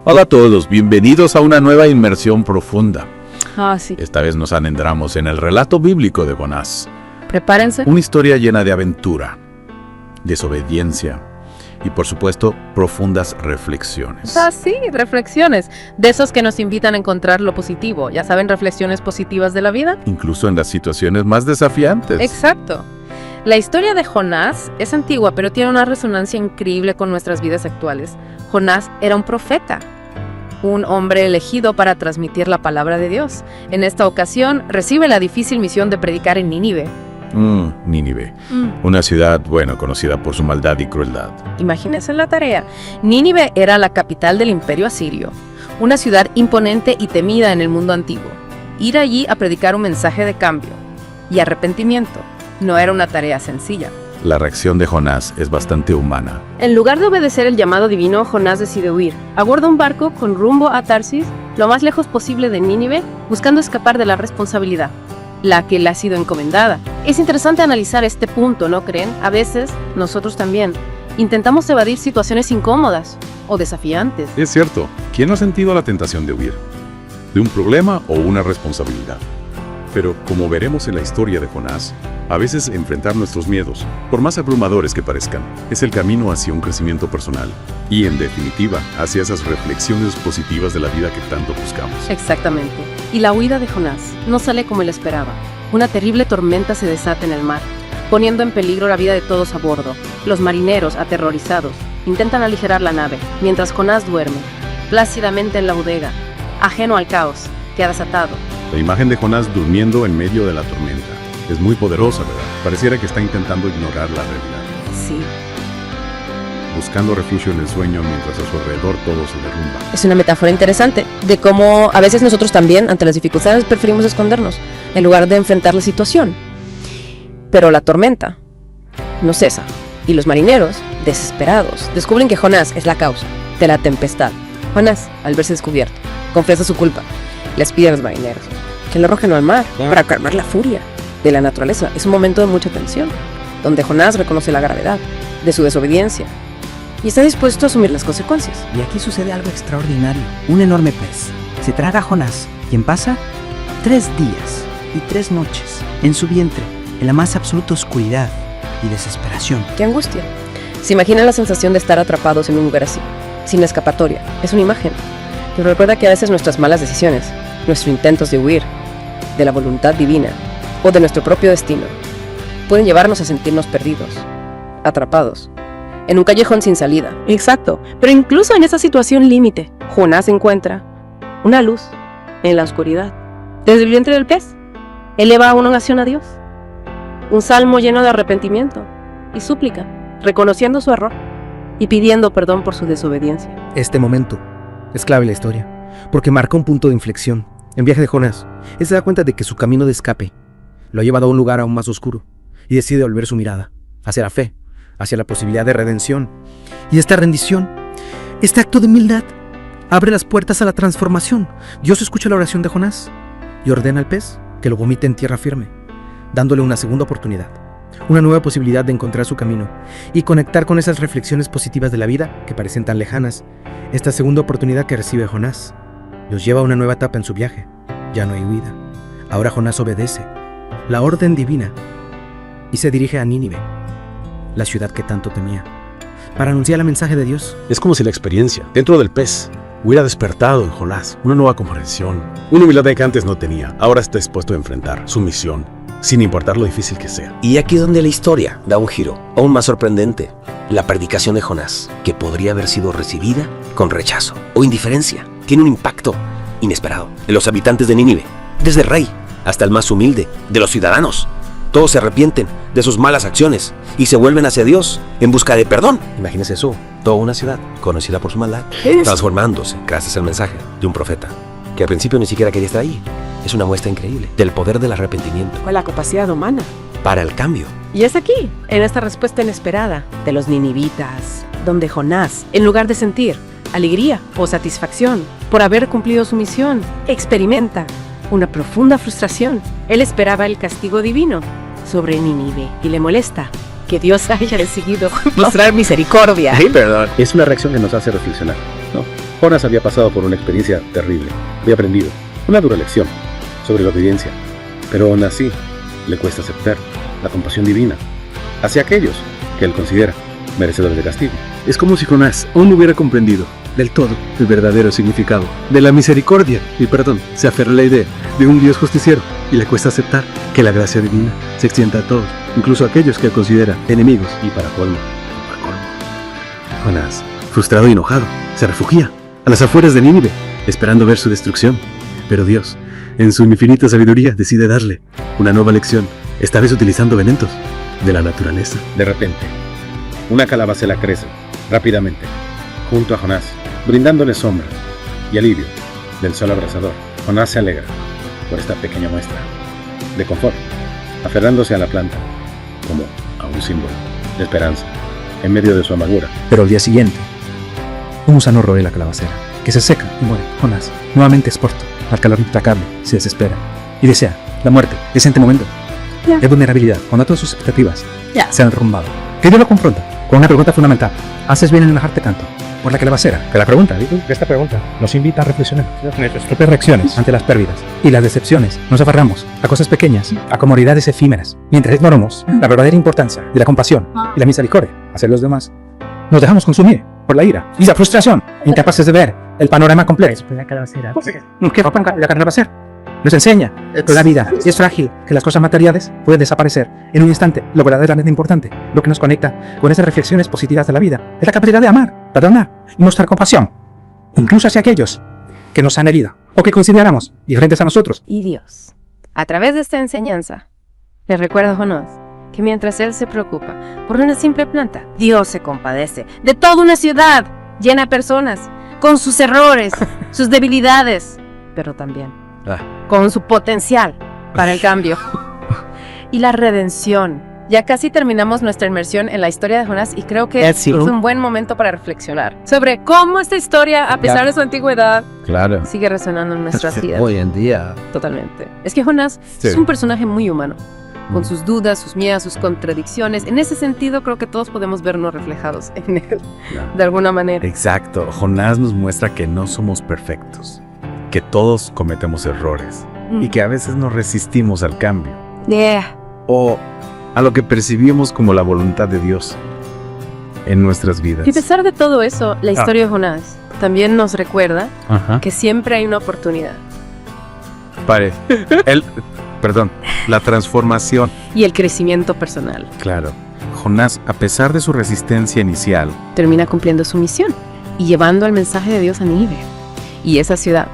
Hola a todos, bienvenidos a una nueva inmersión profunda. Sí. Esta vez nos adentramos en el relato bíblico de Jonás. Prepárense. Una historia llena de aventura, desobediencia y, por supuesto, profundas reflexiones. Sí, reflexiones. De esos que nos invitan a encontrar lo positivo. Ya saben, reflexiones positivas de la vida. Incluso en las situaciones más desafiantes. Exacto. La historia de Jonás es antigua, pero tiene una resonancia increíble con nuestras vidas actuales. Jonás era un profeta, un hombre elegido para transmitir la palabra de Dios. En esta ocasión, recibe la difícil misión de predicar en Nínive. Nínive. Una ciudad, conocida por su maldad y crueldad. Imagínense la tarea. Nínive era la capital del imperio asirio, una ciudad imponente y temida en el mundo antiguo. Ir allí a predicar un mensaje de cambio y arrepentimiento no era una tarea sencilla. La reacción de Jonás es bastante humana. En lugar de obedecer el llamado divino, Jonás decide huir. Aborda un barco con rumbo a Tarsis, lo más lejos posible de Nínive, buscando escapar de la responsabilidad, la que le ha sido encomendada. Es interesante analizar este punto, ¿no creen? A veces, nosotros también, intentamos evadir situaciones incómodas o desafiantes. Es cierto, ¿quién no ha sentido la tentación de huir? ¿De un problema o una responsabilidad? Pero, como veremos en la historia de Jonás, a veces enfrentar nuestros miedos, por más abrumadores que parezcan, es el camino hacia un crecimiento personal y, en definitiva, hacia esas reflexiones positivas de la vida que tanto buscamos. Exactamente. Y la huida de Jonás no sale como él esperaba. Una terrible tormenta se desata en el mar, poniendo en peligro la vida de todos a bordo. Los marineros, aterrorizados, intentan aligerar la nave, mientras Jonás duerme, plácidamente en la bodega, ajeno al caos que ha desatado. La imagen de Jonás durmiendo en medio de la tormenta es muy poderosa, ¿verdad? Pareciera que está intentando ignorar la realidad. Sí. Buscando refugio en el sueño mientras a su alrededor todo se derrumba. Es una metáfora interesante de cómo a veces nosotros también, ante las dificultades, preferimos escondernos en lugar de enfrentar la situación. Pero la tormenta no cesa y los marineros, desesperados, descubren que Jonás es la causa de la tempestad. Jonás, al verse descubierto, confiesa su culpa. Les pide a los marineros que lo arrojen al mar para calmar la furia de la naturaleza. Es un momento de mucha tensión, donde Jonás reconoce la gravedad de su desobediencia y está dispuesto a asumir las consecuencias. Y aquí sucede algo extraordinario. Un enorme pez se traga a Jonás, quien pasa 3 días y 3 noches en su vientre, en la más absoluta oscuridad y desesperación. ¡Qué angustia! Se imagina la sensación de estar atrapados en un lugar así, sin escapatoria. Es una imagen, pero recuerda que a veces nuestras malas decisiones, nuestros intentos de huir de la voluntad divina o de nuestro propio destino, pueden llevarnos a sentirnos perdidos, atrapados, en un callejón sin salida. Exacto, pero incluso en esa situación límite, Jonás encuentra una luz en la oscuridad. Desde el vientre del pez, eleva una oración a Dios, un salmo lleno de arrepentimiento y súplica, reconociendo su error y pidiendo perdón por su desobediencia. Este momento es clave en la historia, porque marca un punto de inflexión. En el viaje de Jonás, él se da cuenta de que su camino de escape lo ha llevado a un lugar aún más oscuro y decide volver su mirada hacia la fe, hacia la posibilidad de redención. Y esta rendición, este acto de humildad, abre las puertas a la transformación. Dios escucha la oración de Jonás y ordena al pez que lo vomite en tierra firme, dándole una segunda oportunidad, una nueva posibilidad de encontrar su camino y conectar con esas reflexiones positivas de la vida que parecen tan lejanas. Esta segunda oportunidad que recibe Jonás los lleva a una nueva etapa en su viaje. Ya no hay huida. Ahora Jonás obedece la orden divina y se dirige a Nínive, la ciudad que tanto temía, para anunciar el mensaje de Dios. Es como si la experiencia dentro del pez hubiera despertado en Jonás una nueva comprensión, una humildad que antes no tenía. Ahora está dispuesto a enfrentar su misión, sin importar lo difícil que sea. Y aquí es donde la historia da un giro aún más sorprendente. La predicación de Jonás, que podría haber sido recibida con rechazo o indiferencia, tiene un impacto inesperado en los habitantes de Nínive, desde el rey hasta el más humilde de los ciudadanos. Todos se arrepienten de sus malas acciones y se vuelven hacia Dios en busca de perdón. Imagínense eso, toda una ciudad conocida por su maldad, transformándose gracias al mensaje de un profeta, que al principio ni siquiera quería estar ahí. Es una muestra increíble del poder del arrepentimiento Con la capacidad humana. para el cambio. Y es aquí, en esta respuesta inesperada de los ninivitas, donde Jonás, en lugar de sentir alegría o satisfacción por haber cumplido su misión, experimenta una profunda frustración. Él esperaba el castigo divino sobre Nínive y le molesta que Dios haya decidido mostrar misericordia. Sí, perdón. Es una reacción que nos hace reflexionar, ¿no? Jonás había pasado por una experiencia terrible. Había aprendido una dura lección sobre la obediencia. Pero aún así, le cuesta aceptar la compasión divina hacia aquellos que él considera merecedores de castigo. Es como si Jonás aún no hubiera comprendido del todo el verdadero significado de la misericordia y perdón. Se aferra a la idea de un Dios justiciero y le cuesta aceptar que la gracia divina se extienda a todos, incluso a aquellos que él considera enemigos. Y para colmo, Jonás, frustrado y enojado, se refugia a las afueras de Nínive, esperando ver su destrucción. Pero Dios, en su infinita sabiduría, decide darle una nueva lección, esta vez utilizando elementos de la naturaleza. de repente, una calabacera crece rápidamente junto a Jonás, brindándole sombra y alivio del sol abrasador. Jonás se alegra por esta pequeña muestra de confort, aferrándose a la planta como a un símbolo de esperanza en medio de su amargura. Pero al día siguiente, un gusano roe la calabacera, que se seca y muere. Jonás, nuevamente expuesto al calor implacable, se desespera y desea la muerte. Es en este momento de vulnerabilidad, cuando todas sus expectativas se han derrumbado, que Dios lo confronta con una pregunta fundamental. ¿Haces bien en enojarte tanto por la calabacera? Que la pregunta, esta pregunta nos invita a reflexionar en nuestras propias reacciones ante las pérdidas y las decepciones. Nos aferramos a cosas pequeñas, a comodidades efímeras, mientras ignoramos la verdadera importancia de la compasión y la misericordia hacia los demás. Nos dejamos consumir por la ira y la frustración, incapaces de ver el panorama completo. ¿Qué fue la calabacera? Nos enseña que la vida es frágil, que las cosas materiales pueden desaparecer en un instante. Lo verdaderamente importante, lo que nos conecta con esas reflexiones positivas de la vida, es la capacidad de amar, perdonar y mostrar compasión, incluso hacia aquellos que nos han herido o que consideramos diferentes a nosotros. Y Dios, a través de esta enseñanza, le recuerda a Jonás que mientras él se preocupa por una simple planta, Dios se compadece de toda una ciudad llena de personas, con sus errores, sus debilidades, pero también con su potencial para el cambio y la redención. Ya casi terminamos nuestra inmersión en la historia de Jonás y creo que es un buen momento para reflexionar sobre cómo esta historia, a pesar de su antigüedad, sigue resonando en nuestras vidas. Hoy en día. Totalmente. Es que Jonás es un personaje muy humano, con sus dudas, sus miedos, sus contradicciones. En ese sentido, creo que todos podemos vernos reflejados en él, de alguna manera. Exacto. Jonás nos muestra que no somos perfectos, que todos cometemos errores y que a veces nos resistimos al cambio o a lo que percibimos como la voluntad de Dios en nuestras vidas. Y a pesar de todo eso, la historia de Jonás también nos recuerda que siempre hay una oportunidad. La transformación. Y el crecimiento personal. Claro. Jonás, a pesar de su resistencia inicial, termina cumpliendo su misión y llevando el mensaje de Dios a Nínive. Y esa ciudad,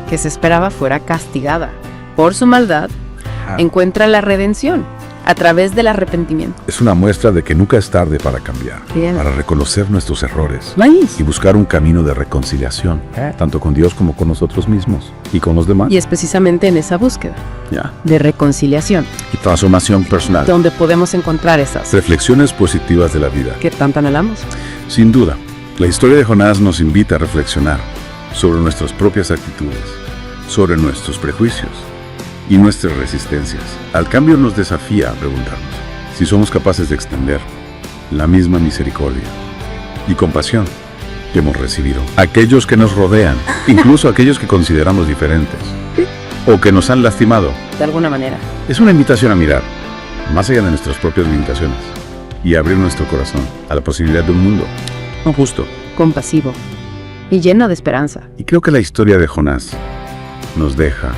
que se esperaba fuera castigada por su maldad, encuentra la redención a través del arrepentimiento. Es una muestra de que nunca es tarde para cambiar, para reconocer nuestros errores y buscar un camino de reconciliación, tanto con Dios como con nosotros mismos y con los demás. Y es precisamente en esa búsqueda de reconciliación y transformación personal donde podemos encontrar esas reflexiones positivas de la vida que tanto anhelamos. Sin duda, la historia de Jonás nos invita a reflexionar sobre nuestras propias actitudes, sobre nuestros prejuicios y nuestras resistencias. Al cambio nos desafía a preguntarnos si somos capaces de extender la misma misericordia y compasión que hemos recibido a aquellos que nos rodean, incluso a aquellos que consideramos diferentes o que nos han lastimado. De alguna manera. Es una invitación a mirar más allá de nuestras propias limitaciones y abrir nuestro corazón a la posibilidad de un mundo más justo, compasivo y lleno de esperanza. Y creo que la historia de Jonás nos deja.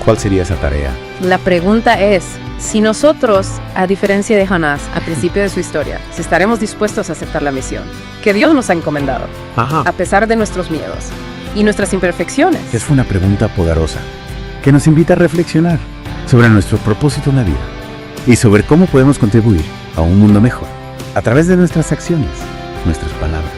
¿Cuál sería esa tarea? La pregunta es, si nosotros, a diferencia de Jonás, al principio de su historia, si estaremos dispuestos a aceptar la misión que Dios nos ha encomendado, a pesar de nuestros miedos y nuestras imperfecciones. Es una pregunta poderosa que nos invita a reflexionar sobre nuestro propósito en la vida y sobre cómo podemos contribuir a un mundo mejor a través de nuestras acciones, nuestras palabras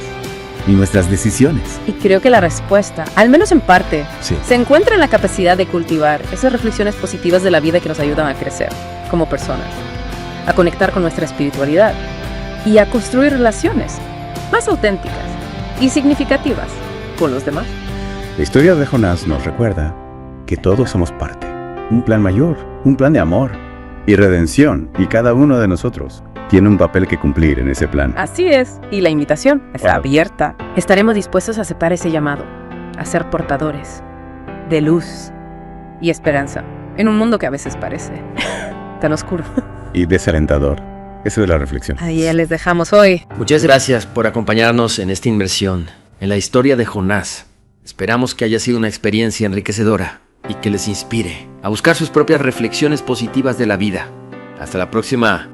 y nuestras decisiones. Y creo que la respuesta, al menos en parte, se encuentra en la capacidad de cultivar esas reflexiones positivas de la vida que nos ayudan a crecer como personas, a conectar con nuestra espiritualidad y a construir relaciones más auténticas y significativas con los demás. La historia de Jonás nos recuerda que todos somos parte, un plan mayor, un plan de amor y redención, y cada uno de nosotros tiene un papel que cumplir en ese plan. Así es. Y la invitación está Claro. abierta. Estaremos dispuestos a aceptar ese llamado, a ser portadores de luz y esperanza en un mundo que a veces parece tan oscuro. Y desalentador. Esa es la reflexión. Ahí ya les dejamos hoy. Muchas gracias por acompañarnos en esta inmersión en la historia de Jonás. Esperamos que haya sido una experiencia enriquecedora y que les inspire a buscar sus propias reflexiones positivas de la vida. Hasta la próxima.